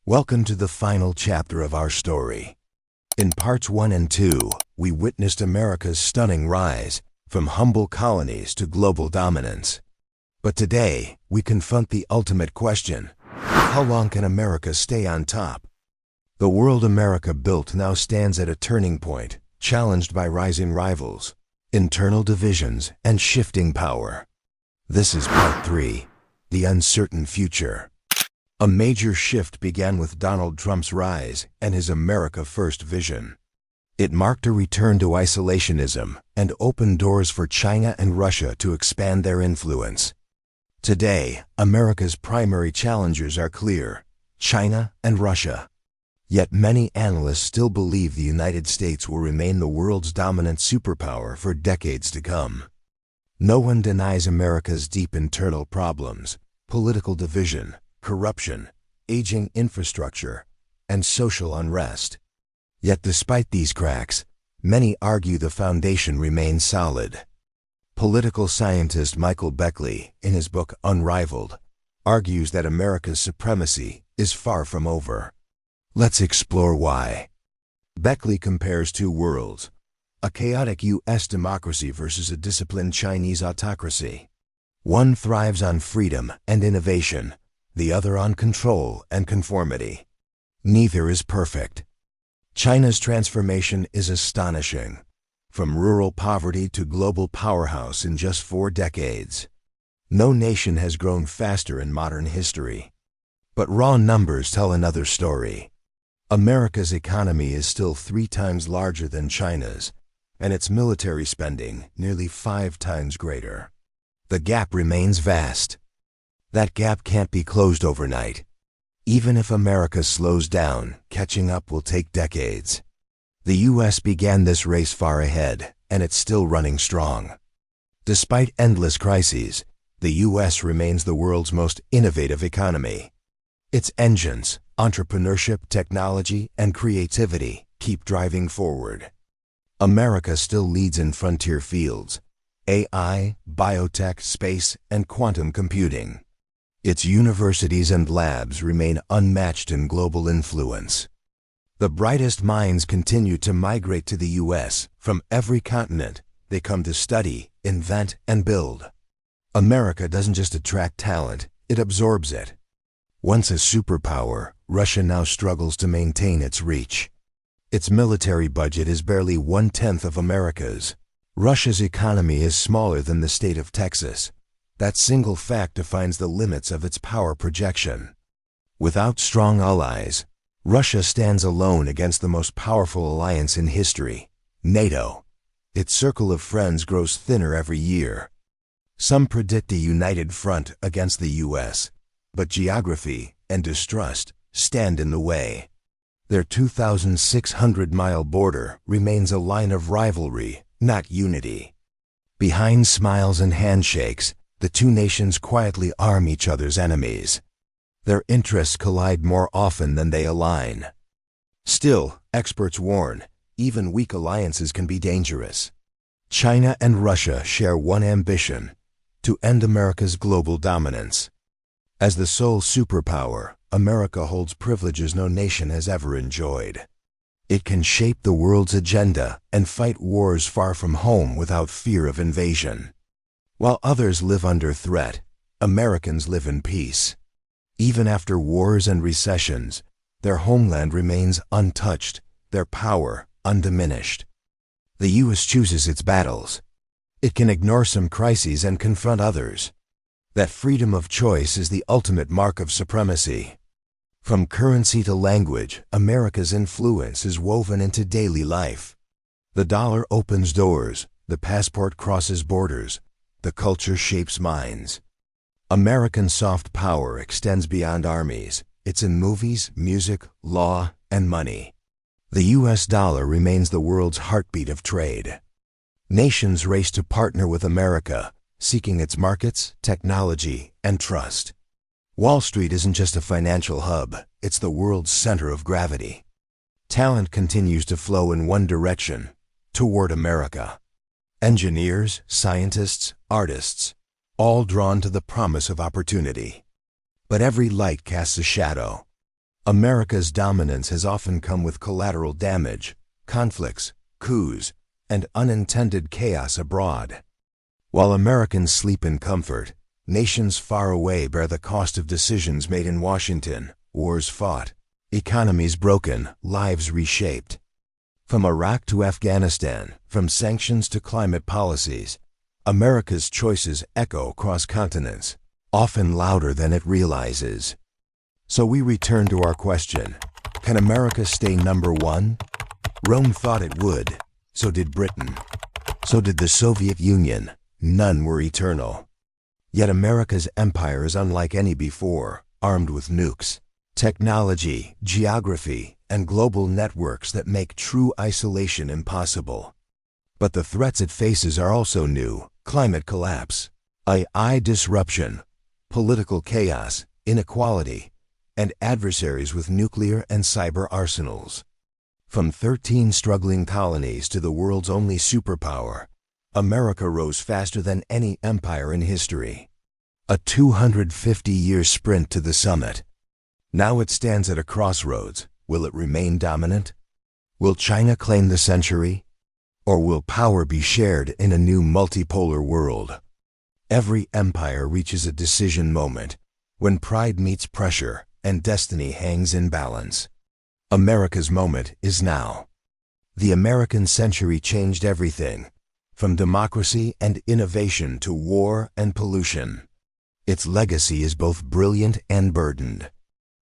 Welcome to the final chapter of our story. In parts 1 and 2, we witnessed America's stunning rise, from humble colonies to global dominance. But today, we confront the ultimate question: how long can America stay on top? The world America built now stands at a turning point, challenged by rising rivals, internal divisions, and shifting power. This is part 3, the uncertain future. A major shift began with Donald Trump's rise and his America First vision. It marked a return to isolationism and opened doors for China and Russia to expand their influence. Today, America's primary challengers are clear: China and Russia. Yet many analysts still believe the United States will remain the world's dominant superpower for decades to come. No one denies America's deep internal problems: political division, corruption, aging infrastructure, and social unrest. Yet despite these cracks, many argue the foundation remains solid. Political scientist Michael Beckley, in his book Unrivaled, argues that America's supremacy is far from over. Let's explore why. Beckley compares two worlds: a chaotic U.S. democracy versus a disciplined Chinese autocracy. One thrives on freedom and innovation, the other on control and conformity. Neither is perfect. China's transformation is astonishing, from rural poverty to global powerhouse in just 4 decades. No nation has grown faster in modern history. But raw numbers tell another story. America's economy is still 3 times larger than China's, and its military spending nearly 5 times greater. The gap remains vast. That gap can't be closed overnight. Even if America slows down, catching up will take decades. The U.S. began this race far ahead, and it's still running strong. Despite endless crises, the U.S. remains the world's most innovative economy. Its engines, entrepreneurship, technology, and creativity keep driving forward. America still leads in frontier fields: AI, biotech, space, and quantum computing. Its universities and labs remain unmatched in global influence. The brightest minds continue to migrate to the U.S. From every continent. They come to study, invent, and build. America doesn't just attract talent, it absorbs it. Once a superpower, Russia now struggles to maintain its reach. Its military budget is barely 1/10 of America's. Russia's economy is smaller than the state of Texas. That single fact defines the limits of its power projection. Without strong allies, Russia stands alone against the most powerful alliance in history, NATO. Its circle of friends grows thinner every year. Some predict a united front against the U.S., but geography and distrust stand in the way. Their 2,600-mile border remains a line of rivalry, not unity. Behind smiles and handshakes, the two nations quietly arm each other's enemies. Their interests collide more often than they align. Still, experts warn, even weak alliances can be dangerous. China and Russia share one ambition: to end America's global dominance. As the sole superpower, America holds privileges no nation has ever enjoyed. It can shape the world's agenda and fight wars far from home without fear of invasion. While others live under threat, Americans live in peace. Even after wars and recessions, their homeland remains untouched, their power undiminished. The U.S. chooses its battles. It can ignore some crises and confront others. That freedom of choice is the ultimate mark of supremacy. From currency to language, America's influence is woven into daily life. The dollar opens doors, the passport crosses borders, the culture shapes minds. American soft power extends beyond armies. It's in movies, music, law, and money. The U.S. dollar remains the world's heartbeat of trade. Nations race to partner with America, seeking its markets, technology, and trust. Wall Street isn't just a financial hub, it's the world's center of gravity. Talent continues to flow in one direction: toward America. Engineers, scientists, artists, all drawn to the promise of opportunity. But every light casts a shadow. America's dominance has often come with collateral damage, conflicts, coups, and unintended chaos abroad. While Americans sleep in comfort, nations far away bear the cost of decisions made in Washington, wars fought, economies broken, lives reshaped. From Iraq to Afghanistan, from sanctions to climate policies, America's choices echo across continents, often louder than it realizes. So we return to our question, can America stay number one? Rome thought it would, so did Britain, so did the Soviet Union. None were eternal. Yet America's empire is unlike any before, armed with nukes, technology, geography, and global networks that make true isolation impossible. But the threats it faces are also new: climate collapse, AI disruption, political chaos, inequality, and adversaries with nuclear and cyber arsenals. From 13 struggling colonies to the world's only superpower, America rose faster than any empire in history. A 250-year sprint to the summit. Now it stands at a crossroads. Will it remain dominant? Will China claim the century? Or will power be shared in a new multipolar world? Every empire reaches a decision moment, when pride meets pressure and destiny hangs in balance. America's moment is now. The American century changed everything, from democracy and innovation to war and pollution. Its legacy is both brilliant and burdened.